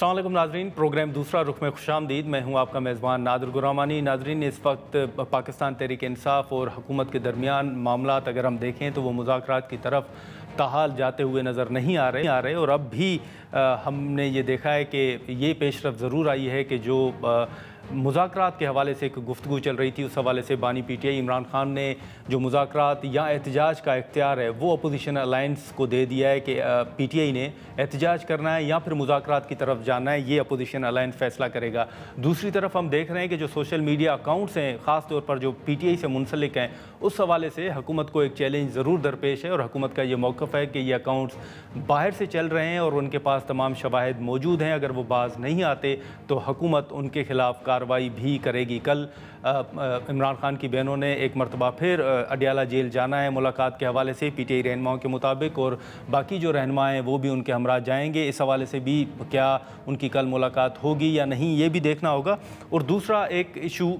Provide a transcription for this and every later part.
अस्सलाम वालेकुम नाजरीन, प्रोग्राम दूसरा रुख में खुशामदीद। मैं हूं आपका मेज़बान नादिर गुरामानी। नाजरीन, इस वक्त पाकिस्तान तहरीक इंसाफ और हुकूमत के दरमियान मामलात अगर हम देखें तो वो मुज़ाकरात की तरफ ताहाल जाते हुए नज़र नहीं आ रहे और अब भी हमने ये देखा है कि ये पेशरफ ज़रूर आई है कि जो मुज़ाकरात के हवाले से एक गुफ्तगू चल रही थी, उस हवाले से बानी PTI इमरान खान ने जो मुज़ाकरात या एहतजाज का इख्तियार है वो अपोजिशन अलाइंस को दे दिया है कि PTI ने एहतजाज करना है या फिर मुज़ाकरात की तरफ जाना है, ये अपोजिशन अलाइंस फ़ैसला करेगा। दूसरी तरफ हम देख रहे हैं कि जो सोशल मीडिया अकाउंट्स हैं, ख़ास तौर पर जो PTI से मुंसलिक हैं, उस हवाले से हुकूमत को एक चैलेंज ज़रूर दरपेश है और हुकूमत का ये मौक़िफ़ है कि ये अकाउंट्स बाहर से चल रहे हैं और उनके पास तमाम शवाहिद मौजूद हैं। अगर वो बाज नहीं आते तो हुकूमत उनके खिलाफ कार्रवाई भी करेगी। कल इमरान खान की बहनों ने एक मरतबा फिर अडियाला जेल जाना है मुलाकात के हवाले से PTI रहनुमाओं के मुताबिक, और बाकी जो रहनुमा हैं वो भी उनके हमरा जाएंगे। इस हवाले से भी क्या उनकी कल मुलाकात होगी या नहीं, ये भी देखना होगा। और दूसरा एक इशू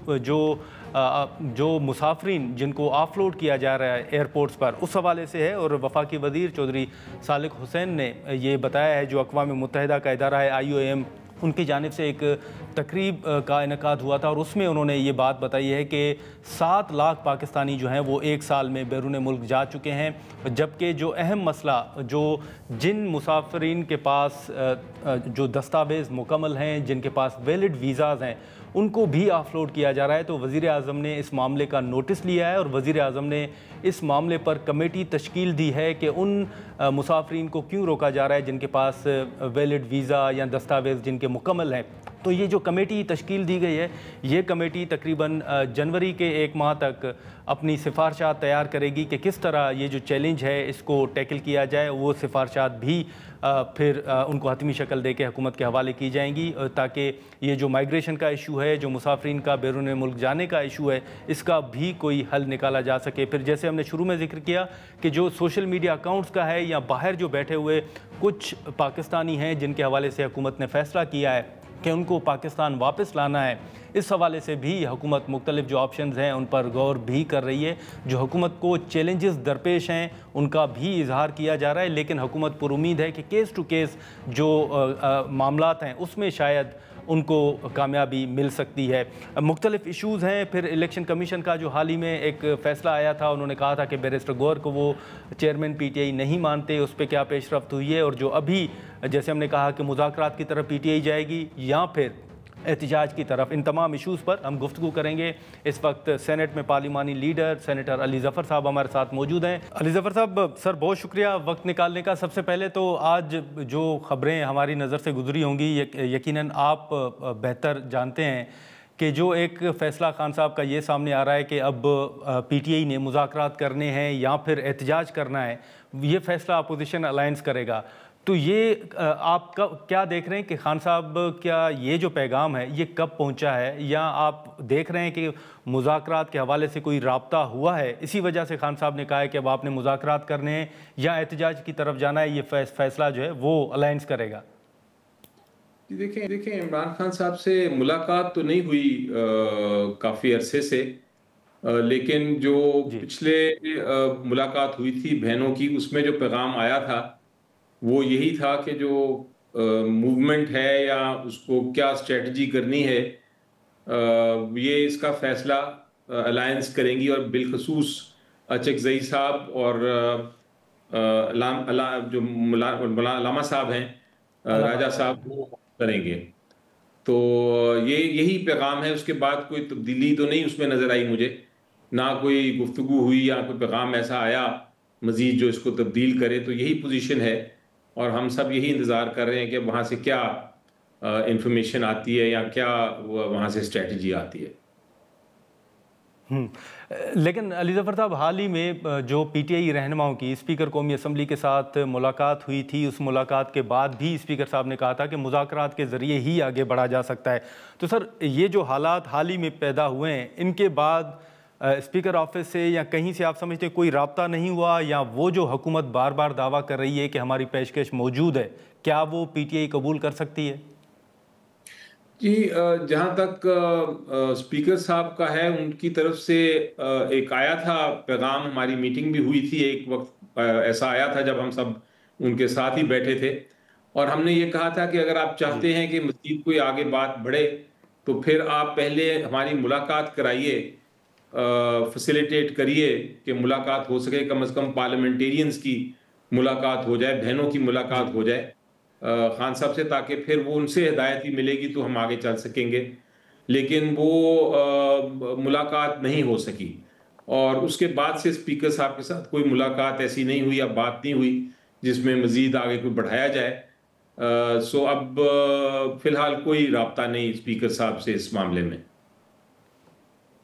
जो मुसाफरीन जिनको ऑफलोड किया जा रहा है एयरपोर्ट्स पर, उस हवाले से है। और वफाकी वज़ीर चौधरी सालिक हुसैन ने ये बताया है, जो अक़वाम मुत्तहिदा का इदारा है IOM, उनकी जानिब से एक तकरीब का इनेकाद हुआ था और उसमें उन्होंने ये बात बताई है कि 7 लाख पाकिस्तानी जो हैं वो एक साल में बैरून मुल्क जा चुके हैं। जबकि जो अहम मसला, जो जिन मुसाफरीन के पास जो दस्तावेज़ मुकम्मल हैं, जिनके पास वैलिड वीज़ाज़ हैं, उनको भी ऑफलोड किया जा रहा है। तो वज़ीर आज़म ने इस मामले का नोटिस लिया है और वज़ीर आज़म ने इस मामले पर कमेटी तश्कील दी है कि उन मुसाफरीन को क्यों रोका जा रहा है जिनके पास वैलिड वीज़ा या दस्तावेज़ जिनके मुकम्मल हैं। तो ये जो कमेटी तश्कील दी गई है, ये कमेटी तकरीबन जनवरी के 1 माह तक अपनी सिफारशात तैयार करेगी कि किस तरह ये जो चैलेंज है इसको टैकल किया जाए। वो सिफारशात भी फिर उनको हतमी शक्ल दे के हुकूमत के हवाले की जाएंगी, ताकि ये जो माइग्रेशन का इशू है, जो मुसाफरीन का बैरून मुल्क जाने का इशू है, इसका भी कोई हल निकाला जा सके। फिर जैसे हमने शुरू में जिक्र किया कि जो सोशल मीडिया अकाउंट्स का है या बाहर जो बैठे हुए कुछ पाकिस्तानी हैं जिनके हवाले से हुकूमत ने फ़ैसला किया है कि उनको पाकिस्तान वापस लाना है, इस हवाले से भी हुकूमत मुख्तलिफ जो ऑप्शंस हैं उन पर गौर भी कर रही है। जो हुकूमत को चैलेंजेस दरपेश हैं उनका भी इजहार किया जा रहा है, लेकिन हुकूमत पुरुमीद है कि केस टू केस जो मामलात हैं उसमें शायद उनको कामयाबी मिल सकती है। मुख्तलिफ इशूज़ हैं। फिर इलेक्शन कमीशन का जो हाल ही में एक फ़ैसला आया था, उन्होंने कहा था कि बैरिस्टर गौहर को वो चेयरमैन PTI नहीं मानते, उस पर क्या पेशरफ्त हुई है। और जो अभी जैसे हमने कहा कि मुज़ाकरात की तरफ PTI जाएगी या फिर एहतजाज की तरफ, इन तमाम इशूज़ पर हम गुफ्तगू करेंगे। इस वक्त सेनेट में पार्लिमानी लीडर सेनेटर अली ज़फ़र साहब हमारे साथ मौजूद हैं। अली ज़फ़र साहब, सर बहुत शुक्रिया वक्त निकालने का। सबसे पहले तो आज जो ख़बरें हमारी नज़र से गुजरी होंगी, यकीनन आप बेहतर जानते हैं कि जो एक फ़ैसला खान साहब का ये सामने आ रहा है कि अब PTI ने मुज़ाकरात करने हैं या फिर एहतजाज करना है, ये फ़ैसला अपोजिशन अलाइंस करेगा। तो ये आप क्या देख रहे हैं कि खान साहब क्या ये जो पैगाम है ये कब पहुंचा है, या आप देख रहे हैं कि मुज़ाकरात के हवाले से कोई राब्ता हुआ है, इसी वजह से खान साहब ने कहा है कि अब आपने मुज़ाकरात करने हैं या एहतजाज की तरफ जाना है, ये फैसला जो है वो अलायंस करेगा? देखें इमरान खान साहब से मुलाकात तो नहीं हुई काफ़ी अरसे से, लेकिन जो पिछले मुलाकात हुई थी बहनों की, उसमें जो पैगाम आया था वो यही था कि जो मूवमेंट है या उसको क्या स्ट्रेटजी करनी है, ये इसका फैसला अलायंस करेंगी और बिलखसूस चकजई साहब और जो लामा साहब हैं, राजा साहब, वो करेंगे। तो यही पैगाम है। उसके बाद कोई तब्दीली तो नहीं उसमें नज़र आई मुझे, ना कोई गुफ्तगू हुई या कोई पैगाम ऐसा आया मज़ीद जो इसको तब्दील करे। तो यही पोजीशन है और हम सब यही इंतज़ार कर रहे हैं कि वहाँ से क्या इंफॉर्मेशन आती है या क्या वहाँ से स्ट्रेटजी आती है। लेकिन अली ज़फ़र साहब, हाल ही में जो PTI रहनुमाओं की स्पीकर कौमी असम्बली के साथ मुलाकात हुई थी, उस मुलाकात के बाद भी स्पीकर साहब ने कहा था कि मुज़ाकरात के ज़रिए ही आगे बढ़ा जा सकता है। तो सर, ये जो हालात हाल ही में पैदा हुए हैं, इनके बाद स्पीकर ऑफिस से या कहीं से आप समझते हैं कोई राब्ता नहीं हुआ, या वो जो हुकूमत बार बार दावा कर रही है कि हमारी पेशकश मौजूद है, क्या वो PTI कबूल कर सकती है? जी, जहाँ तक स्पीकर साहब का है, उनकी तरफ से एक आया था पैगाम, हमारी मीटिंग भी हुई थी एक वक्त, ऐसा आया था जब हम सब उनके साथ ही बैठे थे, और हमने ये कहा था कि अगर आप चाहते हैं कि मज़ीद कोई आगे बात बढ़े तो फिर आप पहले हमारी मुलाकात कराइए, फैसिलिटेट करिए कि मुलाकात हो सके, कम से कम पार्लियामेंटेरियंस की मुलाकात हो जाए, बहनों की मुलाकात हो जाए खान साहब से, ताकि फिर वो उनसे हिदायत ही मिलेगी तो हम आगे चल सकेंगे। लेकिन वो मुलाकात नहीं हो सकी और उसके बाद से स्पीकर साहब के साथ कोई मुलाकात ऐसी नहीं हुई या बात नहीं हुई जिसमें मजीद आगे कोई बढ़ाया जाए। सो अब फिलहाल कोई राब्ता नहीं स्पीकर साहब से इस मामले में।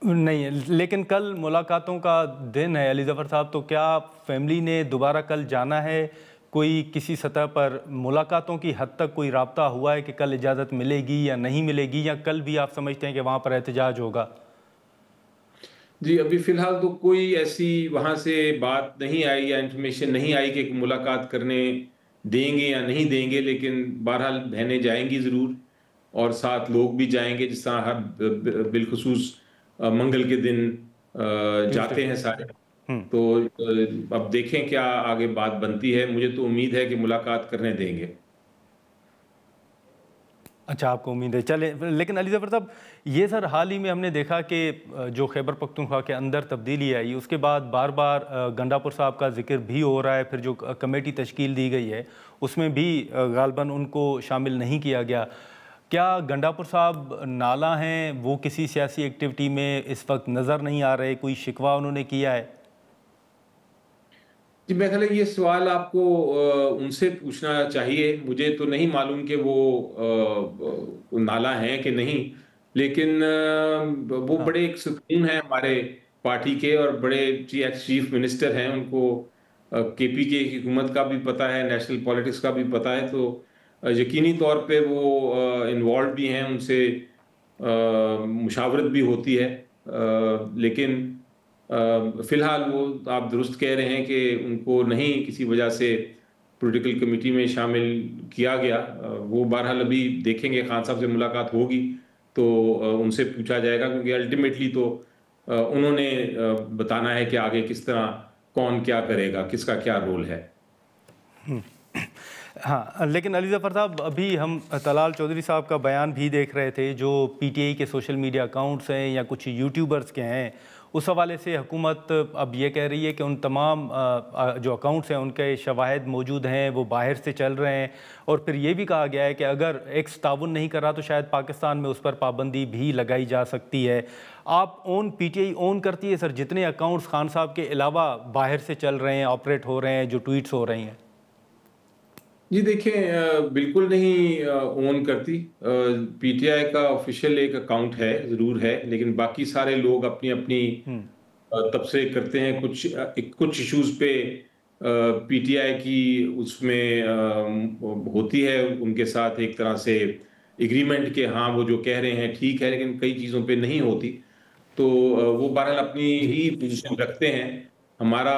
नहीं है, लेकिन कल मुलाकातों का दिन है अली ज़फ़र साहब, तो क्या फैमिली ने दोबारा कल जाना है? कोई किसी सतह पर मुलाकातों की हद तक कोई राब्ता हुआ है कि कल इजाज़त मिलेगी या नहीं मिलेगी, या कल भी आप समझते हैं कि वहाँ पर एहतजाज होगा? जी, अभी फ़िलहाल तो कोई ऐसी वहाँ से बात नहीं आई या इन्फॉर्मेशन नहीं आई कि मुलाकात करने देंगे या नहीं देंगे, लेकिन बहरहाल बहनें जाएँगी ज़रूर और साथ लोग भी जाएँगे, जिस तरह हर बिलख़ुसूस मंगल के दिन जाते हैं सारे। तो अब देखें क्या आगे बात बनती है। मुझे तो उम्मीद है कि मुलाकात करने देंगे। अच्छा, आपको उम्मीद है। चलें, लेकिन अली ज़फ़र साहब, ये सर हाल ही में हमने देखा कि जो खैबर पख्तूनख्वा के अंदर तब्दीली आई, उसके बाद बार बार गंडापुर साहब का जिक्र भी हो रहा है। फिर जो कमेटी तश्कील दी गई है उसमें भी गालबन उनको शामिल नहीं किया गया। क्या गंडापुर साहब नाला हैं, वो किसी सियासी एक्टिविटी में इस वक्त नज़र नहीं आ रहे? कोई शिकवा उन्होंने किया है? जी, मेरे ख्याल है ये सवाल आपको उनसे पूछना चाहिए। मुझे तो नहीं मालूम कि वो नाला है कि नहीं, लेकिन वो हाँ। बड़े एक सुकून है हमारे पार्टी के और बड़े एक्स चीफ मिनिस्टर हैं। उनको केपीके की हुकूमत का भी पता है, नेशनल पॉलिटिक्स का भी पता है, तो यकीनी तौर पे वो इन्वॉल्व भी हैं, उनसे मुशावरत भी होती है। लेकिन फिलहाल वो आप दुरुस्त कह रहे हैं कि उनको नहीं किसी वजह से पॉलिटिकल कमेटी में शामिल किया गया। वो बहरहाल अभी देखेंगे, खान साहब से मुलाकात होगी तो उनसे पूछा जाएगा, क्योंकि अल्टीमेटली तो उन्होंने बताना है कि आगे किस तरह कौन क्या करेगा, किसका क्या रोल है। हाँ, लेकिन अली ज़फ़र साहब, अभी हम तलाल चौधरी साहब का बयान भी देख रहे थे, जो पीटीआई के सोशल मीडिया अकाउंट्स हैं या कुछ यूट्यूबर्स के हैं। उस हवाले से हुकूमत अब ये कह रही है कि उन तमाम जो अकाउंट्स हैं उनके शवाहिद मौजूद हैं, वो बाहर से चल रहे हैं। और फिर ये भी कहा गया है कि अगर एक्स ताउन नहीं कर रहा तो शायद पाकिस्तान में उस पर पाबंदी भी लगाई जा सकती है। आप पीटीआई ओन करती है सर जितने अकाउंट्स खान साहब के अलावा बाहर से चल रहे हैं, ऑपरेट हो रहे हैं, जो ट्वीट्स हो रही हैं? जी देखें, बिल्कुल नहीं ओन करती। पीटीआई का ऑफिशियल एक अकाउंट है, ज़रूर है, लेकिन बाकी सारे लोग अपनी अपनी तबसरे करते हैं। कुछ इश्यूज पे पीटीआई की उसमें होती है उनके साथ एक तरह से एग्रीमेंट के, हाँ वो जो कह रहे हैं ठीक है, लेकिन कई चीज़ों पे नहीं होती। तो वो बहरहाल अपनी ही पोजीशन रखते हैं। हमारा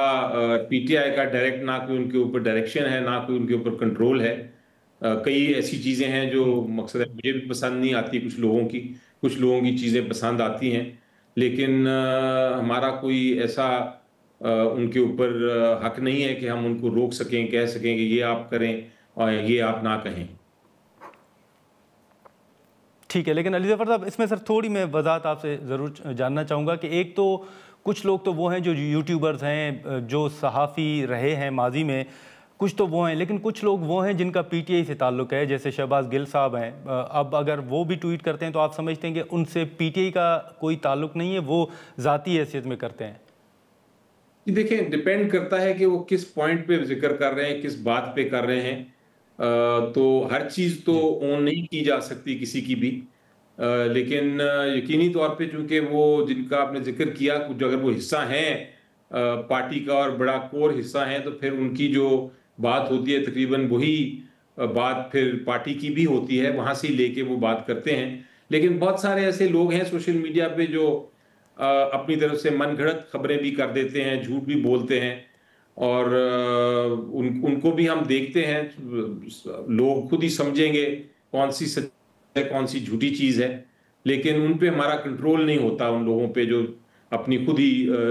पीटीआई का डायरेक्ट ना कोई उनके ऊपर डायरेक्शन है, ना कोई उनके ऊपर कंट्रोल है। कई ऐसी चीज़ें हैं जो मकसद है मुझे भी पसंद नहीं आती, कुछ लोगों की चीज़ें पसंद आती हैं, लेकिन हमारा कोई ऐसा उनके ऊपर हक नहीं है कि हम उनको रोक सकें, कह सकें कि ये आप करें और ये आप ना कहें। ठीक है, लेकिन अली ज़फ़र साहब, इसमें सर थोड़ी मैं वज़ाहत आपसे ज़रूर जानना चाहूँगा कि एक तो कुछ लोग तो वो हैं जो यूट्यूबर्स हैं, जो सहाफ़ी रहे हैं माजी में, कुछ तो वो हैं, लेकिन कुछ लोग वो हैं जिनका पीटीआई से ताल्लुक़ है, जैसे शहबाज गिल साहब हैं। अब अगर वो भी ट्वीट करते हैं तो आप समझते हैं कि उनसे पीटीआई का कोई ताल्लुक़ नहीं है, वो ज़ाती हैसियत में करते हैं? जी देखें, डिपेंड करता है कि वो किस पॉइंट पे जिक्र कर रहे हैं, किस बात पे कर रहे हैं। तो हर चीज़ तो जी। ऑन नहीं की जा सकती किसी की भी। लेकिन यकीनी तौर पे चूंकि वो जिनका आपने जिक्र किया, कुछ अगर वो हिस्सा हैं पार्टी का और बड़ा कोर हिस्सा हैं, तो फिर उनकी जो बात होती है तकरीबन वही बात फिर पार्टी की भी होती है, वहां से ही लेके वो बात करते हैं। लेकिन बहुत सारे ऐसे लोग हैं सोशल मीडिया पे जो अपनी तरफ से मनगढ़ंत खबरें भी कर देते हैं, झूठ भी बोलते हैं, और उनको भी हम देखते हैं। लोग खुद ही समझेंगे कौन सी सच है, कौन सी झूठी चीज है, लेकिन उन पे हमारा कंट्रोल नहीं होता, उन लोगों पे जो अपनी खुद ही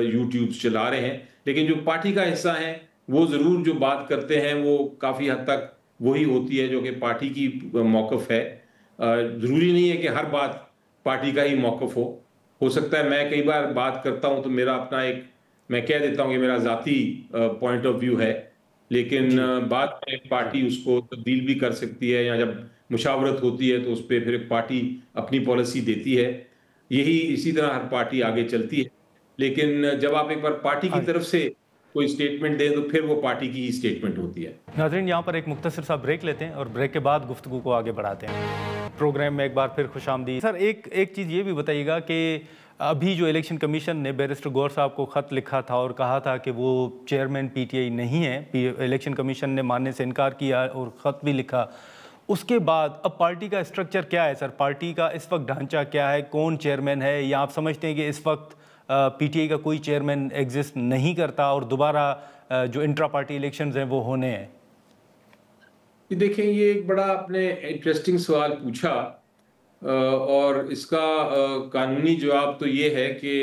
यूट्यूब चला रहे हैं। लेकिन जो पार्टी का हिस्सा है वो जरूर जो बात करते हैं वो काफी हद तक वही होती है जो कि पार्टी की मौक़िफ़ है। ज़रूरी नहीं है कि हर बात पार्टी का ही मौक़िफ़ हो सकता है मैं कई बार बात करता हूँ तो मेरा अपना एक मैं कह देता हूँ कि मेरा ज़ाती पॉइंट ऑफ व्यू है, लेकिन जी, बाद में जी। पार्टी उसको तब्दील भी कर सकती है, या जब मुशावरत होती है तो उस पे फिर पार्टी अपनी पॉलिसी देती है। यही इसी तरह हर पार्टी आगे चलती है। लेकिन जब आप एक बार पार्टी की हाँ जी। तरफ से कोई स्टेटमेंट दें तो फिर वो पार्टी की ही स्टेटमेंट होती है। नाज़रीन, यहाँ पर एक मुख्तसर सा ब्रेक लेते हैं और ब्रेक के बाद गुफ्तगू को आगे बढ़ाते हैं। प्रोग्राम में एक बार फिर खुशामदीद। सर, एक चीज़ ये भी बताइएगा कि अभी जो इलेक्शन कमीशन ने बैरिस्टर गौर साहब को ख़त लिखा था और कहा था कि वो चेयरमैन पीटीआई नहीं है, इलेक्शन कमीशन ने मानने से इनकार किया और ख़त भी लिखा। उसके बाद अब पार्टी का स्ट्रक्चर क्या है सर? पार्टी का इस वक्त ढांचा क्या है? कौन चेयरमैन है? या आप समझते हैं कि इस वक्त पीटीआई का कोई चेयरमैन एग्जिस्ट नहीं करता और दोबारा जो इंट्रा पार्टी इलेक्शंस हैं वो होने हैं? देखिए, ये एक बड़ा आपने इंटरेस्टिंग सवाल पूछा, और इसका कानूनी जवाब तो ये है कि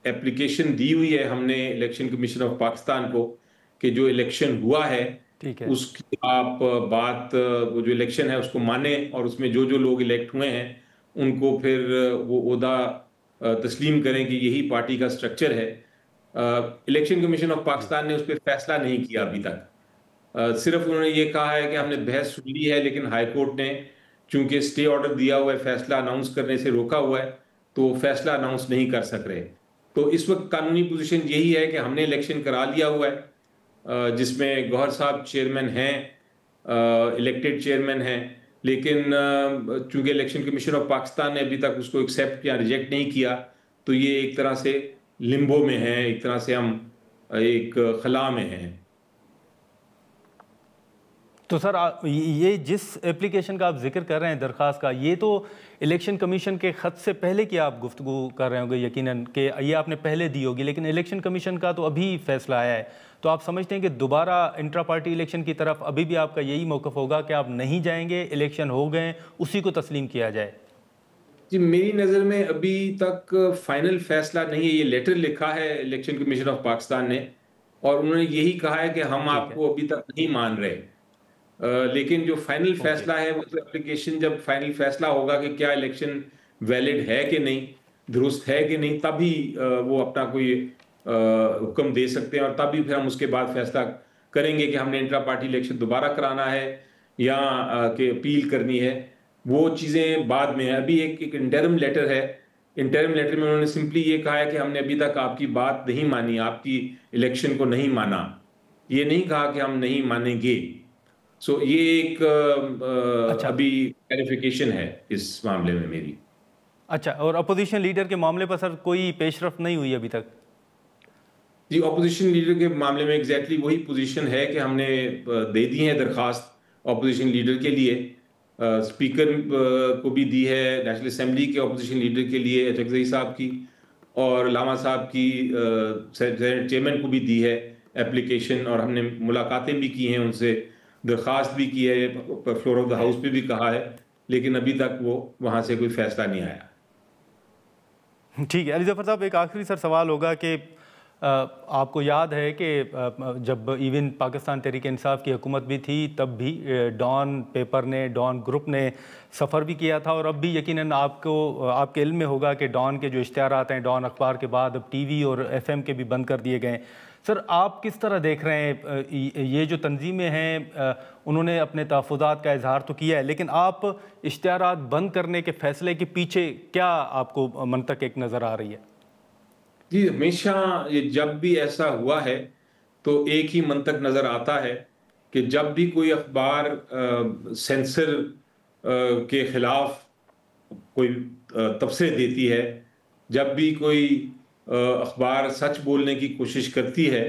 एप्लीकेशन दी हुई है हमने इलेक्शन कमीशन ऑफ पाकिस्तान को कि जो इलेक्शन हुआ है ठीक है। उसकी आप वो जो इलेक्शन है उसको माने, और उसमें जो जो लोग इलेक्ट हुए हैं उनको फिर वो ओहदा तस्लीम करें कि यही पार्टी का स्ट्रक्चर है। इलेक्शन कमीशन ऑफ जी। पाकिस्तान ने उस पर फैसला नहीं किया अभी तक। सिर्फ उन्होंने ये कहा है कि हमने अच्छा। बहस सुन ली है, लेकिन हाई कोर्ट ने चूंकि स्टे ऑर्डर दिया हुआ है, फैसला अनाउंस करने से रोका हुआ है, तो फैसला अनाउंस नहीं कर सक रहे। तो इस वक्त कानूनी पोजीशन यही है कि हमने इलेक्शन करा लिया हुआ है, जिसमें गौहर साहब चेयरमैन हैं, इलेक्टेड चेयरमैन हैं, लेकिन चूंकि इलेक्शन कमीशन ऑफ पाकिस्तान ने अभी तक उसको एक्सेप्ट या रिजेक्ट नहीं किया, तो ये एक तरह से लिम्बो में है, एक तरह से हम एक खला में हैं। तो सर, ये जिस एप्लीकेशन का आप जिक्र कर रहे हैं, दरख्वास्त का, ये तो इलेक्शन कमीशन के ख़त से पहले की आप गुफ्तगू कर रहे होंगे यकीनन कि ये आपने पहले दी होगी, लेकिन इलेक्शन कमीशन का तो अभी फैसला आया है। तो आप समझते हैं कि दोबारा इंट्रा पार्टी इलेक्शन की तरफ अभी भी आपका यही मौक़िफ़ होगा कि आप नहीं जाएंगे, इलेक्शन हो गए उसी को तस्लीम किया जाए? जी, मेरी नज़र में अभी तक फाइनल फैसला नहीं है। ये लेटर लिखा है इलेक्शन कमीशन ऑफ पाकिस्तान ने, और उन्होंने यही कहा है कि हम ठीक है। आपको अभी तक नहीं मान रहे। लेकिन जो फाइनल ओके। फैसला है वो तो एप्लीकेशन, जब फाइनल फैसला होगा कि क्या इलेक्शन वैलिड है कि नहीं, दुरुस्त है कि नहीं, तभी वो अपना कोई हुक्म दे सकते हैं, और तभी फिर हम उसके बाद फैसला करेंगे कि हमने इंट्रा पार्टी इलेक्शन दोबारा कराना है या कि अपील करनी है। वो चीज़ें बाद में है। अभी एक इंटरिम लेटर है। इंटरिम लेटर में उन्होंने सिंपली ये कहा है कि हमने अभी तक आपकी बात नहीं मानी, आपकी इलेक्शन को नहीं माना। ये नहीं कहा कि हम नहीं मानेंगे। सो ये एक अच्छा। अभी क्लैरिफिकेशन है इस मामले में मेरी। अच्छा, और अपोजिशन लीडर के मामले पर सर कोई पेशरफ नहीं हुई अभी तक? जी, ऑपोजिशन लीडर के मामले में एग्जैक्टली वही पोजीशन है कि हमने दे दी है दरखास्त ऑपोजिशन लीडर के लिए। स्पीकर को भी दी है, नेशनल असेंबली के ऑपोजिशन लीडर के लिए चकजई साहब की, और लामा साहब की सेनेट चेयरमैन को भी दी है एप्लीकेशन, और हमने मुलाकातें भी की हैं उनसे, दरखास्त भी की है, फ्लोर ऑफ द हाउस पे भी कहा है, लेकिन अभी तक वो वहाँ से कोई फैसला नहीं आया। ठीक है। अली ज़फ़र साहब, एक आखिरी सर सवाल होगा कि आपको याद है कि जब इवन पाकिस्तान तहरीक इंसाफ की हुकूमत भी थी तब भी डॉन पेपर ने, डॉन ग्रुप ने सफ़र भी किया था, और अब भी यकीनन आपको आपके इल्म में होगा कि डॉन के जो इश्तिहारात हैं, डॉन अखबार के बाद अब टीवी और एफएम के भी बंद कर दिए गए। सर, आप किस तरह देख रहे हैं ये जो तंजीमें हैं, उन्होंने अपने तहफ़्फ़ुज़ात का इजहार तो किया है, लेकिन आप इश्तिहारात बंद करने के फ़ैसले के पीछे क्या आपको मंतक एक नज़र आ रही है? जी, हमेशा ये जब भी ऐसा हुआ है तो एक ही मंतक नजर आता है कि जब भी कोई अखबार सेंसर के खिलाफ कोई तबसरे देती है, जब भी कोई अखबार सच बोलने की कोशिश करती है,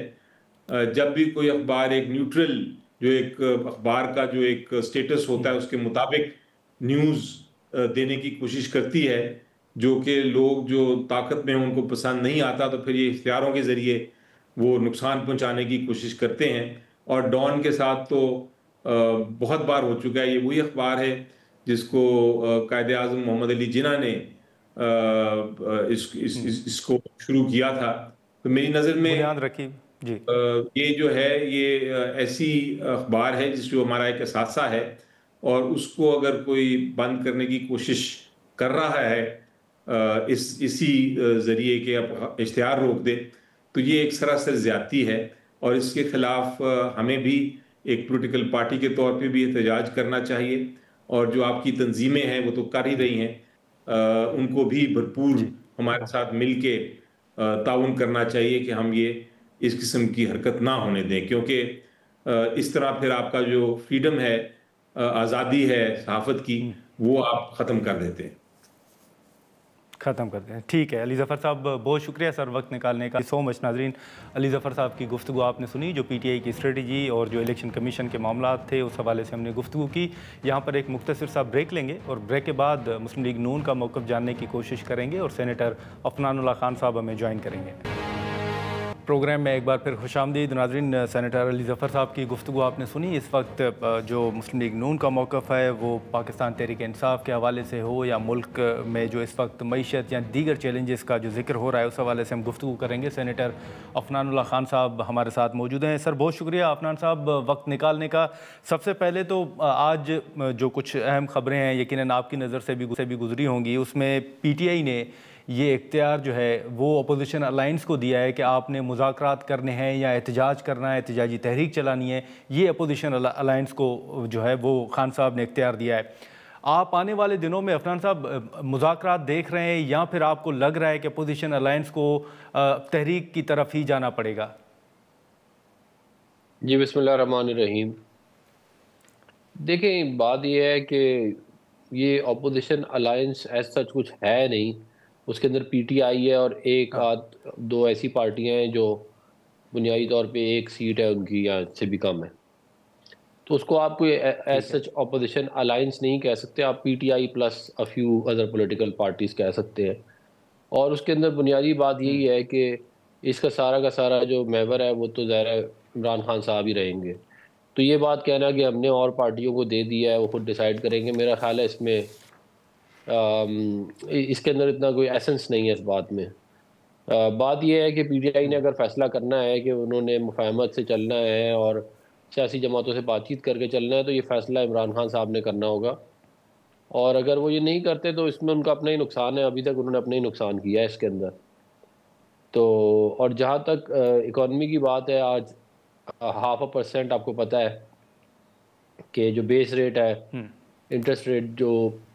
जब भी कोई अखबार एक न्यूट्रल, जो एक अखबार का जो एक स्टेटस होता है उसके मुताबिक न्यूज़ देने की कोशिश करती है, जो कि लोग जो ताकत में हैं उनको पसंद नहीं आता, तो फिर ये इख्तियारों के ज़रिए वो नुकसान पहुंचाने की कोशिश करते हैं। और डॉन के साथ तो बहुत बार हो चुका है। ये वही अखबार है जिसको कायदे आज़म मोहम्मद अली जिन्ना ने इसको शुरू किया था। तो मेरी नज़र में बुनियाद रखी। जी। ये जो है ये ऐसी अखबार है जो हमारा एक असासा है, और उसको अगर कोई बंद करने की कोशिश कर रहा है इसी जरिए के अब इश्तिहार रोक दे, तो ये एक सरासर ज्यादती है। और इसके खिलाफ हमें भी एक पॉलिटिकल पार्टी के तौर पे भी एहतजाज करना चाहिए, और जो आपकी तंजीमें हैं वो तो कर ही रही हैं, उनको भी भरपूर जी। हमारे साथ मिलके ताउन करना चाहिए कि हम ये इस किस्म की हरकत ना होने दें, क्योंकि इस तरह फिर आपका जो फ्रीडम है, आज़ादी है सहाफ़त की, वो आप ख़त्म कर देते हैं। ख़त्म करते हैं। ठीक है अली ज़फ़र साहब, बहुत शुक्रिया सर वक्त निकालने का। So much. नाज़रीन, अली ज़फ़र साहब की गुफ्तगू आपने सुनी, जो पीटीआई की स्ट्रेटजी और जो इलेक्शन कमीशन के मामला थे उस हवाले से हमने गुफ्तगू की। यहाँ पर एक मुख्तसर सा ब्रेक लेंगे और ब्रेक के बाद मुस्लिम लीग नून का मौक़िफ़ जानने की कोशिश करेंगे और सेनेटर अफनानुल्लाह खान साहब हमें ज्वाइन करेंगे। प्रोग्राम में एक बार फिर खुशामदीद। नाज़रीन, सेनेटर अली ज़फ़र साहब की गुफ्तगू आपने सुनी। इस वक्त जो मुस्लिम लीग नून का मौक़िफ़ है वो पाकिस्तान तहरीक इंसाफ के हवाले से हो या मुल्क में जो इस वक्त मईशत या दीगर चैलेंजेस का जो जिक्र हो रहा है उस हवाले से हम गुफ्तगू करेंगे। सेनेटर अफनानुल्लाह खान साहब हमारे साथ मौजूद हैं। सर बहुत शुक्रिया अफनान साहब वक्त निकालने का। सबसे पहले तो आज जो कुछ अहम ख़बरें हैं यकीनन आपकी नज़र से भी गुजरी होंगी, उसमें पीटीआई ने ये इख्तियार जो है वो अपोजिशन अलाइंस को दिया है कि आपने मुज़ाकरात करने हैं या एहतजाज करना है, एहतजाजी तहरीक चलानी है, ये अपोजिशन अलाइंस को जो है वो खान साहब ने इख्तियार दिया है। आप आने वाले दिनों में अफनान साहब मुज़ाकरात देख रहे हैं या फिर आपको लग रहा है कि अपोजिशन अलाइंस को तहरीक की तरफ ही जाना पड़ेगा? जी, बिस्मिल्लाहिर्रहमानिर्रहीम। देखें, बात ये है कि ये अपोजिशन अलायंस एज़ सच कुछ है नहीं। उसके अंदर पीटीआई है और एक हाँ। आध दो ऐसी पार्टियां हैं जो बुनियादी तौर पे एक सीट है उनकी या से भी कम है, तो उसको आप कोई एज ठीक है। सच अपोजिशन अलायंस नहीं कह सकते। आप PTI plus a few other political parties कह सकते हैं। और उसके अंदर बुनियादी बात यही है कि इसका सारा का सारा जो मेंबर है वो तो ज़ाहिर है इमरान खान साहब ही रहेंगे। तो ये बात कहना कि हमने और पार्टियों को दे दिया है वो खुद डिसाइड करेंगे, मेरा ख्याल है इसमें इसके अंदर इतना कोई एसेंस नहीं है इस बात में। बात यह है कि पीटीआई ने अगर फैसला करना है कि उन्होंने मुफाहमत से चलना है और सियासी जमातों से बातचीत करके चलना है, तो ये फैसला इमरान खान साहब ने करना होगा। और अगर वो ये नहीं करते तो इसमें उनका अपना ही नुकसान है, अभी तक उन्होंने अपना ही नुकसान किया है इसके अंदर। तो और जहाँ तक इकॉनमी की बात है, आज 0.5% आपको पता है कि जो बेस रेट है, इंटरेस्ट रेट जो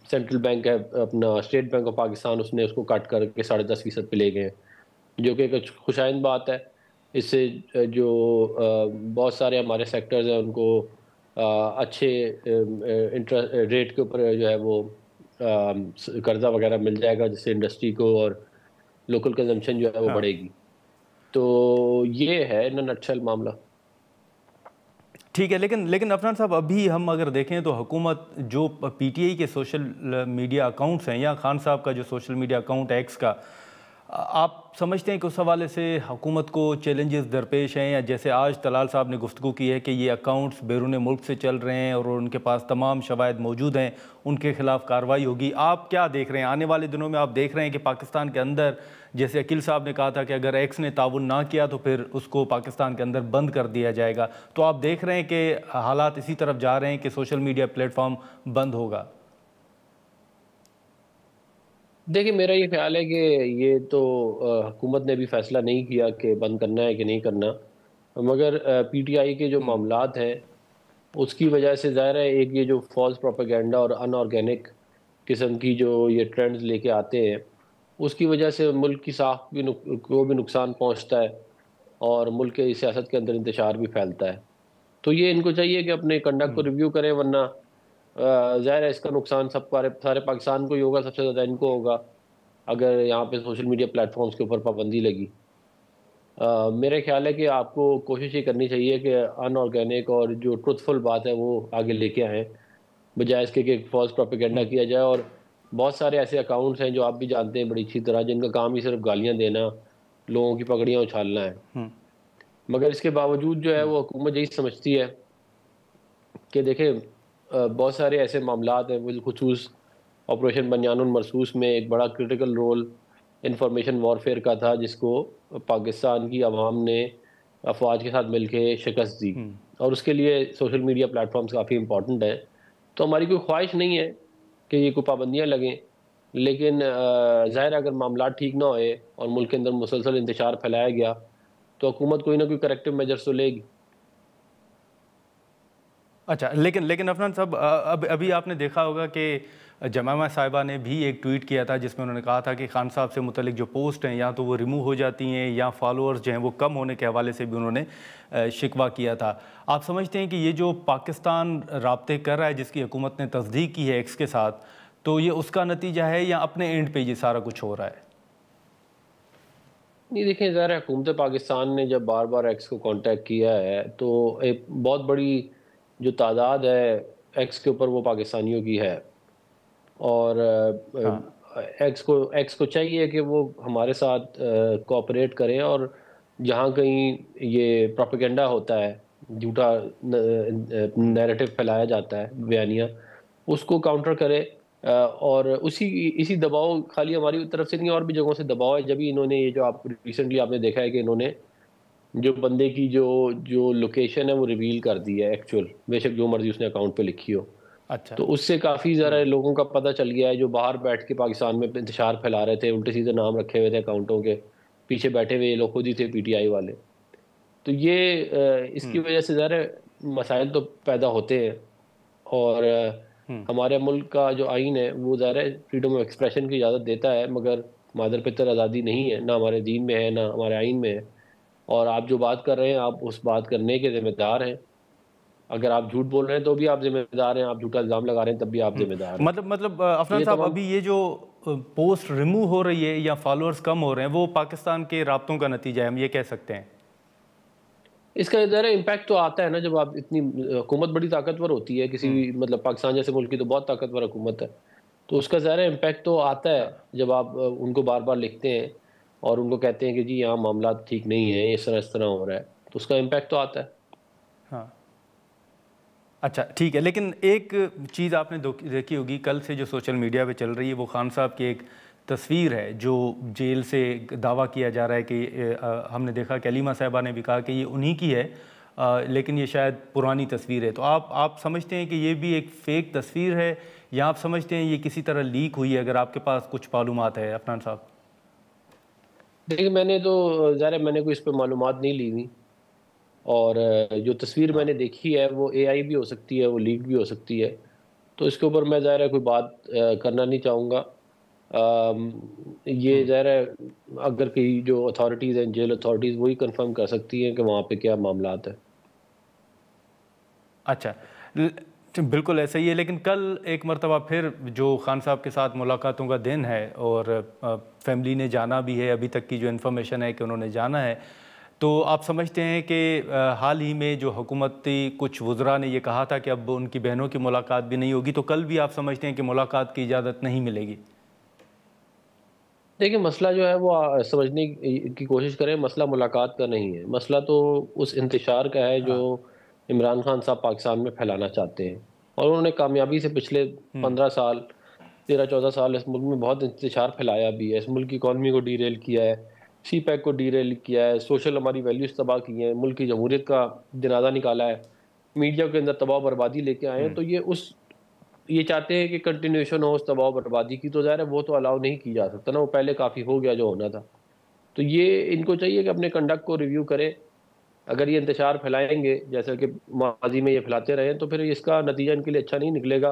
सेंट्रल बैंक है अपना स्टेट बैंक ऑफ पाकिस्तान, उसने उसको कट करके 10.5% पे ले गए हैं, जो कि एक खुशाइंद बात है। इससे जो बहुत सारे हमारे सेक्टर्स हैं उनको अच्छे इंटरेस्ट रेट के ऊपर जो है वो कर्जा वगैरह मिल जाएगा, जिससे इंडस्ट्री को और लोकल कंजम्पशन जो है वो हाँ। बढ़ेगी। तो ये है इन नटशेल मामला। ठीक है, लेकिन लेकिन अफनान साहब अभी हम अगर देखें तो हुकूमत जो पीटीआई के सोशल मीडिया अकाउंट्स हैं या खान साहब का जो सोशल मीडिया अकाउंट है एक्स का, आप समझते हैं कि उस हवाले से हुकूमत को चैलेंजेस दरपेश हैं, या जैसे आज तलाल साहब ने गुफ्तगू की है कि ये अकाउंट्स बैरून मुल्क से चल रहे हैं और उनके पास तमाम शवाहिद मौजूद हैं, उनके खिलाफ कार्रवाई होगी। आप क्या देख रहे हैं आने वाले दिनों में? आप देख रहे हैं कि पाकिस्तान के अंदर, जैसे अकील साहब ने कहा था कि अगर एक्स ने ताउन ना किया तो फिर उसको पाकिस्तान के अंदर बंद कर दिया जाएगा, तो आप देख रहे हैं कि हालात इसी तरफ जा रहे हैं कि सोशल मीडिया प्लेटफॉर्म बंद होगा? देखिए, मेरा ये ख्याल है कि ये तो हुकूमत ने भी फैसला नहीं किया कि बंद करना है कि नहीं करना, मगर पीटीआई के जो मामलात हैं उसकी वजह से ज़ाहिर है एक ये जो फॉल्स प्रोपेगेंडा और अनऑर्गेनिक किस्म की जो ये ट्रेंड्स लेके आते हैं, उसकी वजह से मुल्क की साख भी को भी नुकसान पहुंचता है और मुल्क की सियासत के अंदर इंतशार भी फैलता है। तो ये इनको चाहिए कि अपने कंडक्ट को रिव्यू करें, वरना ज़ाहिर है इसका नुकसान सब सारे पाकिस्तान को ही होगा, सबसे ज़्यादा इनको होगा अगर यहाँ पे सोशल मीडिया प्लेटफॉर्म्स के ऊपर पाबंदी लगी। मेरा ख्याल है कि आपको कोशिश ये करनी चाहिए कि अनऑर्गेनिक और जो ट्रुथफुल बात है वो आगे लेके आएँ, बजाय इसके कि फॉल्स प्रोपेगेंडा किया जाए। और बहुत सारे ऐसे अकाउंट्स हैं जो आप भी जानते हैं बड़ी अच्छी तरह, जिनका काम ही सिर्फ गालियाँ देना, लोगों की पगड़ियाँ उछालना है। मगर इसके बावजूद जो है वो हुकूमत यही समझती है कि देखें बहुत सारे ऐसे मामलात हैं, बिलखुसूस ऑपरेशन बनियानुल मरसूस में एक बड़ा क्रिटिकल रोल इंफॉर्मेशन वॉरफेयर का था, जिसको पाकिस्तान की आवाम ने अफवाज के साथ मिलके शिकस्त दी, और उसके लिए सोशल मीडिया प्लेटफॉर्म्स काफ़ी इंपॉर्टेंट हैं। तो हमारी कोई ख्वाहिश नहीं है कि ये कोई पाबंदियाँ लगें, लेकिन ज़ाहिर है अगर मामला ठीक ना होए और मुल्क के अंदर मुसलसल इंतशार फैलाया गया तो हुकूमत कोई ना कोई करेक्टिव मेजर्स तो लेगी। अच्छा, लेकिन लेकिन अफनान साहब, अभी आपने देखा होगा कि जमामा साहिबा ने भी एक ट्वीट किया था जिसमें उन्होंने कहा था कि खान साहब से मुतलिक जो पोस्ट हैं या तो वो रिमूव हो जाती हैं या फॉलोअर्स जो हैं वो कम होने के हवाले से भी उन्होंने शिकवा किया था। आप समझते हैं कि ये जो पाकिस्तान राब्ते कर रहा है, जिसकी हुकूमत ने तस्दीक की है एक्स के साथ, तो ये उसका नतीजा है या अपने एंड पे ये सारा कुछ हो रहा है? नहीं, देखें, ज़ाहिर है हुकूमत पाकिस्तान ने जब बार बार एक्स को कांटेक्ट किया है तो एक बहुत बड़ी जो तादाद है एक्स के ऊपर वो पाकिस्तानियों की है, और हाँ। एक्स को चाहिए कि वो हमारे साथ कोऑपरेट करें, और जहाँ कहीं ये प्रोपेगेंडा होता है, झूठा नैरेटिव फैलाया जाता है, बयानियाँ, उसको काउंटर करे। और उसी इसी दबाव खाली हमारी तरफ से नहीं, और भी जगहों से दबाव है। जब भी इन्होंने ये जो आप रिसेंटली आपने देखा है कि इन्होंने जो बंदे की जो जो लोकेशन है वो रिवील कर दी है एक्चुअल, बेशक जो मर्जी उसने अकाउंट पे लिखी हो। अच्छा। तो उससे काफ़ी ज़रा लोगों का पता चल गया है, जो बाहर बैठ के पाकिस्तान में इंतशार फैला रहे थे, उल्टे सीधे नाम रखे हुए थे अकाउंटों के, पीछे बैठे हुए ये लोग खुद ही थे, पीटीआई वाले। तो ये इसकी वजह से ज़रा मसाइल तो पैदा होते हैं, और हमारे मुल्क का जो आइन है वो ज़रा फ्रीडम ऑफ एक्सप्रेशन की इजाज़त देता है, मगर मादर पितर आज़ादी नहीं है, ना हमारे दीन में है, ना हमारे आइन में है। और आप जो बात कर रहे हैं, आप उस बात करने के ज़िम्मेदार हैं। अगर आप झूठ बोल रहे हैं तो भी आप ज़िम्मेदार हैं, आप झूठा इल्ज़ाम लगा रहे हैं तब भी आप ज़िम्मेदार हैं। मतलब तो अफनान ये साहब, तमाम अभी ये जो पोस्ट रिमूव हो रही है या फॉलोअर्स कम हो रहे हैं, वो पाकिस्तान के राब्तों का नतीजा है, हम ये कह सकते हैं? इसका ज़रा इम्पैक्ट तो आता है ना, जब आप इतनी हुकूमत बड़ी ताकतवर होती है किसी भी, मतलब पाकिस्तान जैसे मुल्क की तो बहुत ताकतवर हुकूमत है, तो उसका ज़रा इम्पैक्ट तो आता है जब आप उनको बार बार लिखते हैं और उनको कहते हैं कि जी यहाँ मामला ठीक नहीं है, इस तरह हो रहा है, तो उसका इम्पैक्ट तो आता है। हाँ। अच्छा, ठीक है, लेकिन एक चीज़ आपने देखी होगी, कल से जो सोशल मीडिया पे चल रही है वो खान साहब की एक तस्वीर है जो जेल से दावा किया जा रहा है कि हमने देखा कि अलीमा साहिबा ने भी कहा कि ये उन्हीं की है, लेकिन ये शायद पुरानी तस्वीर है। तो आप समझते हैं कि ये भी एक फ़ेक तस्वीर है, या आप समझते हैं ये किसी तरह लीक हुई है? अगर आपके पास कुछ मालूमात है अफनान साहब। देखिए, मैंने कोई इस पर मालूमात नहीं ली हुई, और जो तस्वीर मैंने देखी है वो एआई भी हो सकती है, वो लीक भी हो सकती है, तो इसके ऊपर मैं ज़ाहिर है कोई बात करना नहीं चाहूँगा। ये ज़ाहिर है अगर कहीं जो अथॉरिटीज़ हैं, जेल अथॉरिटीज़, वही कंफर्म कर सकती हैं कि वहाँ पे क्या मामलात है। अच्छा, बिल्कुल ऐसा ही है, लेकिन कल एक मरतबा फिर जो खान साहब के साथ मुलाकातों का दिन है और फैमिली ने जाना भी है, अभी तक की जो इन्फॉर्मेशन है कि उन्होंने जाना है, तो आप समझते हैं कि हाल ही में जो हुकूमती कुछ वज़रा ने ये कहा था कि अब उनकी बहनों की मुलाकात भी नहीं होगी, तो कल भी आप समझते हैं कि मुलाकात की इजाज़त नहीं मिलेगी? देखिए, मसला जो है वो समझने की कोशिश करें, मसला मुलाकात का नहीं है, मसला तो उस इंतशार का है जो हाँ। इमरान खान साहब पाकिस्तान में फैलाना चाहते हैं, और उन्होंने कामयाबी से पिछले 15 साल, 13-14 साल इस मुल्क में बहुत इंतशार फैलाया भी है, इस मुल्क की इकॉनमी को डीरेल किया है, सी पैक को डीरेल किया है, सोशल हमारी वैल्यूज़ तबाह की हैं, मुल्क की जमहूरियत का जनाजा निकाला है, मीडिया के अंदर तबाह बर्बादी लेके आए हैं। तो ये चाहते हैं कि कंटिन्यूएशन हो उस तबाह बर्बादी की, तो ज़ाहिर है वो तो अलाउ नहीं की जा सकता ना, वो पहले काफ़ी हो गया जो होना था। तो ये इनको चाहिए कि अपने कंडक्ट को रिव्यू करें। अगर ये इंतशार फैलाएँगे जैसा कि माज़ी में ये फैलाते रहे हैं, तो फिर इसका नतीजा इनके लिए अच्छा नहीं निकलेगा।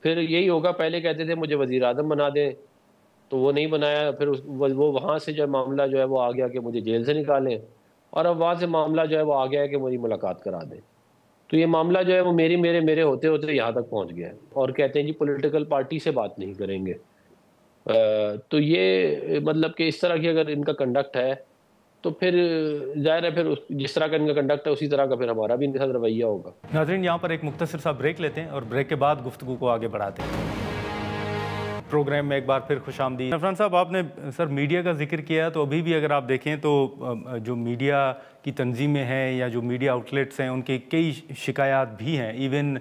फिर यही होगा, पहले कहते थे मुझे वज़ीर-ए-आज़म बना दें, तो वो नहीं बनाया, फिर वो वहाँ से जो मामला जो है वो आ गया कि मुझे जेल से निकालें, और अब वहाँ से मामला जो है वो आ गया है कि मेरी मुलाकात करा दें। तो ये मामला जो है वो मेरे होते होते यहाँ तक पहुँच गया है, और कहते हैं जी पॉलिटिकल पार्टी से बात नहीं करेंगे। तो ये मतलब कि इस तरह की अगर इनका कंडक्ट है तो फिर ज़ाहिर है फिर जिस तरह का इनका कंडक्ट है उसी तरह का फिर हमारा भी इनके साथ रवैया होगा। नाज़रीन, यहाँ पर एक मुख्तसर सा ब्रेक लेते हैं और ब्रेक के बाद गुफ्तगू को आगे बढ़ाते हैं। प्रोग्राम में एक बार फिर खुशामदीद। अफनान साहब, आपने सर मीडिया का जिक्र किया, तो अभी भी अगर आप देखें तो जो मीडिया की तंजीमें हैं या जो मीडिया आउटलेट्स हैं उनकी कई शिकायत भी हैं। इवन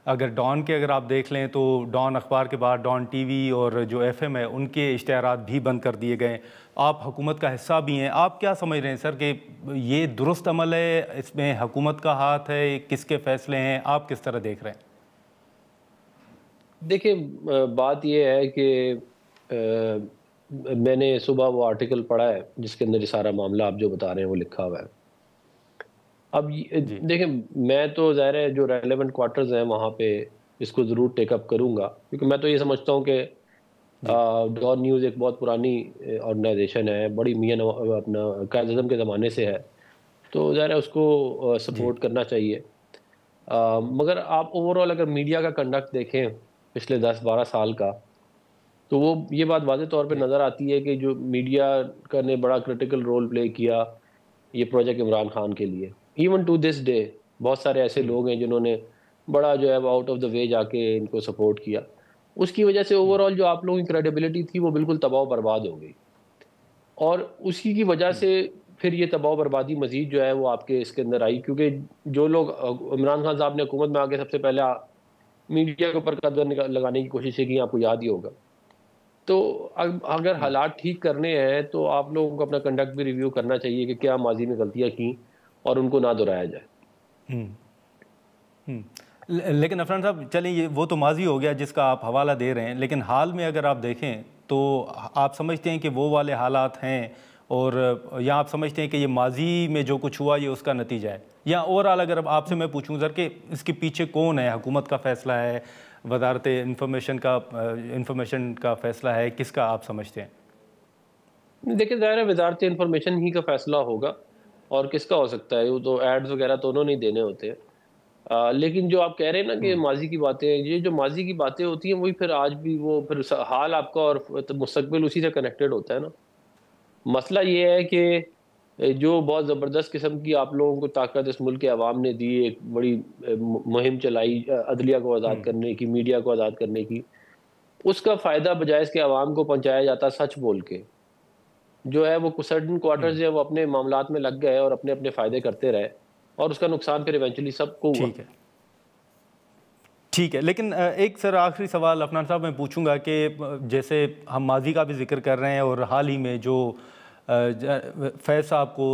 अगर डॉन के अगर आप देख लें तो डॉन अखबार के बाद डॉन टीवी और जो एफएम है उनके इश्तिहारात भी बंद कर दिए गए। आप हुकूमत का हिस्सा भी हैं, आप क्या समझ रहे हैं सर कि ये दुरुस्त अमल है, इसमें हुकूमत का हाथ है, किसके फैसले हैं, आप किस तरह देख रहे हैं? देखिए, बात ये है कि मैंने सुबह वो आर्टिकल पढ़ा है जिसके अंदर ये सारा मामला आप जो बता रहे हैं वो लिखा हुआ है। अब जी। देखिए, मैं तो ज़ाहिर है जो रेलेवेंट क्वार्टर्स हैं वहाँ पे इसको ज़रूर टेकअप करूँगा, क्योंकि मैं तो ये समझता हूँ कि डॉन न्यूज़ एक बहुत पुरानी ऑर्गेनाइजेशन है, बड़ी मियां अपना कायद-ए-आज़म के ज़माने से है, तो ज़ाहिर है उसको जी। सपोर्ट करना चाहिए। मगर आप ओवरऑल अगर मीडिया का कंडक्ट देखें पिछले 10-12 साल का, तो वो ये बात वाज़ेह तौर पे जी। नज़र आती है कि जो मीडिया का ने बड़ा क्रिटिकल रोल प्ले किया ये प्रोजेक्ट इमरान खान के लिए। इवन टू दिस डे बहुत सारे ऐसे लोग हैं जिन्होंने बड़ा जो है वो आउट ऑफ द वे जाके इनको सपोर्ट किया। उसकी वजह से ओवरऑल जो आप लोगों की क्रेडिबिलिटी थी वो बिल्कुल तबाह बर्बाद हो गई, और उसी की वजह से फिर ये तबाह बर्बादी मज़ीद जो है वो आपके इसके अंदर आई, क्योंकि जो लोग इमरान खान साहब ने हुकूमत में आके सबसे पहले मीडिया के ऊपर कदर लगाने की कोशिश की, आपको याद ही होगा। तो अगर हालात ठीक करने हैं तो आप लोगों को अपना कंडक्ट भी रिव्यू करना चाहिए कि क्या माजी में गलतियां की और उनको ना दोहराया जाए। हम्म। लेकिन अफरान साहब, चलिए ये वो तो माजी हो गया जिसका आप हवाला दे रहे हैं, लेकिन हाल में अगर आप देखें तो आप समझते हैं कि वो वाले हालात हैं, और या आप समझते हैं कि ये माजी में जो कुछ हुआ ये उसका नतीजा है, या ओवरऑल अगर अब आपसे मैं पूछूं सर कि इसके पीछे कौन है? हुकूमत का फ़ैसला है, वजारत इंफॉर्मेशन का फ़ैसला है, किसका आप समझते हैं? देखिए, ज़ाहिर है वजारत इंफॉर्मेशन ही का फैसला होगा, और किसका हो सकता है? वो तो एड्स वगैरह तो उन्होंने ही देने होते हैं। लेकिन जो आप कह रहे हैं ना कि माजी की बातें, ये जो माजी की बातें होती हैं वही फिर आज भी वो फिर हाल आपका और मुस्तकबिल उसी से कनेक्टेड होता है ना। मसला ये है कि जो बहुत ज़बरदस्त किस्म की आप लोगों को ताकत इस मुल्क के अवाम ने दी, एक बड़ी मुहिम चलाई अदलिया को आज़ाद करने की, मीडिया को आज़ाद करने की, उसका फ़ायदा बजाय इसके अवाम को पहुँचाया जाता सच बोल के, जो है वो सर्टेन क्वार्टर्स जो है वो अपने मामलात में लग गए और अपने अपने फ़ायदे करते रहे, और उसका नुकसान फिर इवेंचुअली सबको हुआ। ठीक है, ठीक है। लेकिन एक सर आखिरी सवाल अफनान साहब मैं पूछूंगा कि जैसे हम माजी का भी जिक्र कर रहे हैं और हाल ही में जो फैज़ साहब को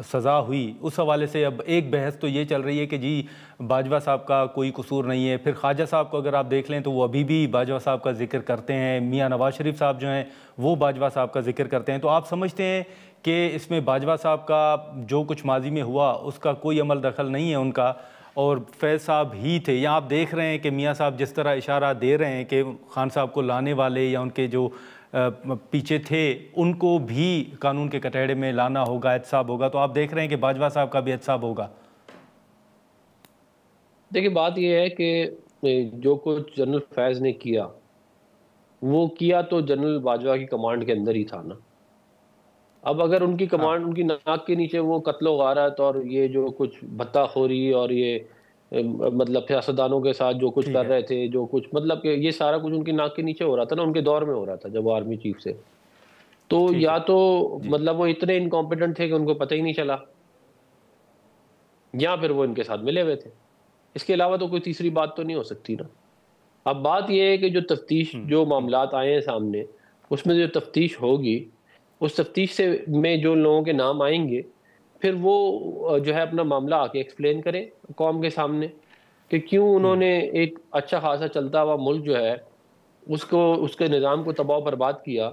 सज़ा हुई उस हवाले से अब एक बहस तो ये चल रही है कि जी बाजवा साहब का कोई कसूर नहीं है। फिर ख्वाजा साहब को अगर आप देख लें तो वो अभी भी बाजवा साहब का जिक्र करते हैं, मियाँ नवाज शरीफ साहब जो हैं वो बाजवा साहब का जिक्र करते हैं। तो आप समझते हैं कि इसमें बाजवा साहब का जो कुछ माजी में हुआ उसका कोई अमल दखल नहीं है उनका, और फैज़ साहब ही थे? या आप देख रहे हैं कि मियाँ साहब जिस तरह इशारा दे रहे हैं कि खान साहब को लाने वाले या उनके जो पीछे थे उनको भी कानून के कटहरे में लाना होगा, एहतसाब होगा, तो आप देख रहे हैं कि बाजवा साहब का भी एहतसाब होगा? देखिए, बात यह है कि जो कुछ जनरल फैज़ ने किया वो किया तो जनरल बाजवा की कमांड के अंदर ही था ना। अब अगर उनकी हाँ। कमांड, उनकी नाक के नीचे वो कत्लो गारत और ये जो कुछ भत्ताखोरी और ये मतलब सियासतदानों के साथ जो कुछ ठीक कर है। रहे थे, जो कुछ मतलब कि ये सारा कुछ उनकी नाक के नीचे हो रहा था ना, उनके दौर में हो रहा था जब वो आर्मी चीफ से। तो ठीक या है तो जी। मतलब वो इतने इनकॉम्पिटेंट थे कि उनको पता ही नहीं चला, या फिर वो इनके साथ मिले हुए थे। इसके अलावा तो कोई तीसरी बात तो नहीं हो सकती ना। अब बात यह है कि जो तफ्तीश, जो मामलात आए हैं सामने, उसमें जो तफ्तीश होगी, उस तफ्तीश से में जो लोगों के नाम आएंगे, फिर वो जो है अपना मामला आके एक्सप्लेन करें कौम के सामने कि क्यों उन्होंने एक अच्छा खासा चलता हुआ मुल्क जो है उसको, उसके निज़ाम को तबाह बर्बाद किया,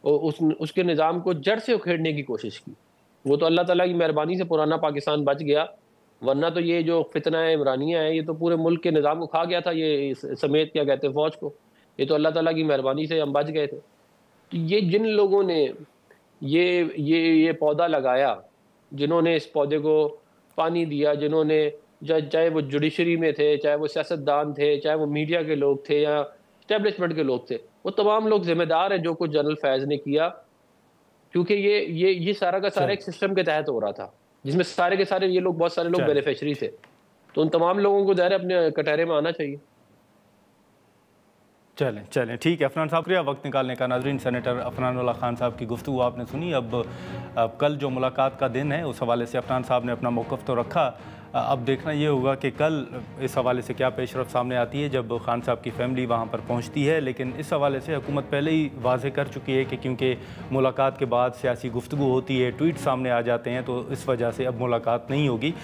और उसके निज़ाम को जड़ से उखेड़ने की कोशिश की। वो तो अल्लाह ताला की मेहरबानी से पुराना पाकिस्तान बच गया, वरना तो ये जो फितना है इमरानिया है, ये तो पूरे मुल्क के निज़ाम को खा गया था, ये समेत क्या कहते हैं फौज को। ये तो अल्लाह ताला की मेहरबानी से हम बच गए थे। तो ये जिन लोगों ने ये पौधा लगाया, जिन्होंने इस पौधे को पानी दिया, जिन्होंने चाहे वो जुडिशरी में थे, चाहे वो सियासतदान थे, चाहे वो मीडिया के लोग थे या एस्टेब्लिशमेंट के लोग थे, वो तमाम लोग जिम्मेदार हैं जो कुछ जनरल फैज़ ने किया, क्योंकि ये सारा का सारा चल एक सिस्टम के तहत हो रहा था जिसमें सारे के सारे ये लोग, बहुत सारे लोग चल बेनिफिशरी थे। तो उन तमाम लोगों को ज़ाहिर है अपने कटहरे में आना चाहिए। चलें चलें, ठीक है अफनान साहब, शुक्रिया वक्त निकालने का। नाज़रीन, सेनेटर अफनान उल्लाह खान साहब की गुफ्तगू आपने सुनी। अब कल जो मुलाकात का दिन है उस हवाले से अफनान साहब ने अपना मौक़िफ़ तो रखा, अब देखना ये होगा कि कल इस हवाले से क्या पेशरफ सामने आती है जब खान साहब की फैमिली वहाँ पर पहुँचती है। लेकिन इस हवाले से हुकूमत पहले ही वाज़ेह कर चुकी है कि क्योंकि मुलाकात के बाद सियासी गुफ्तगू होती है, ट्वीट सामने आ जाते हैं, तो इस वजह से अब मुलाकात नहीं होगी।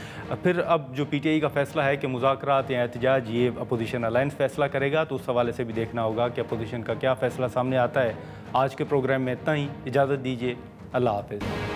फिर अब जो PTI का फ़ैसला है कि मुज़ाकरात या एहतजाज, ये अपोजिशन अलायंस फ़ैसला करेगा, तो उस हवाले से भी देखना होगा कि अपोजिशन का क्या फ़ैसला सामने आता है। आज के प्रोग्राम में इतना ही, इजाज़त दीजिए, अल्लाह हाफ़िज़।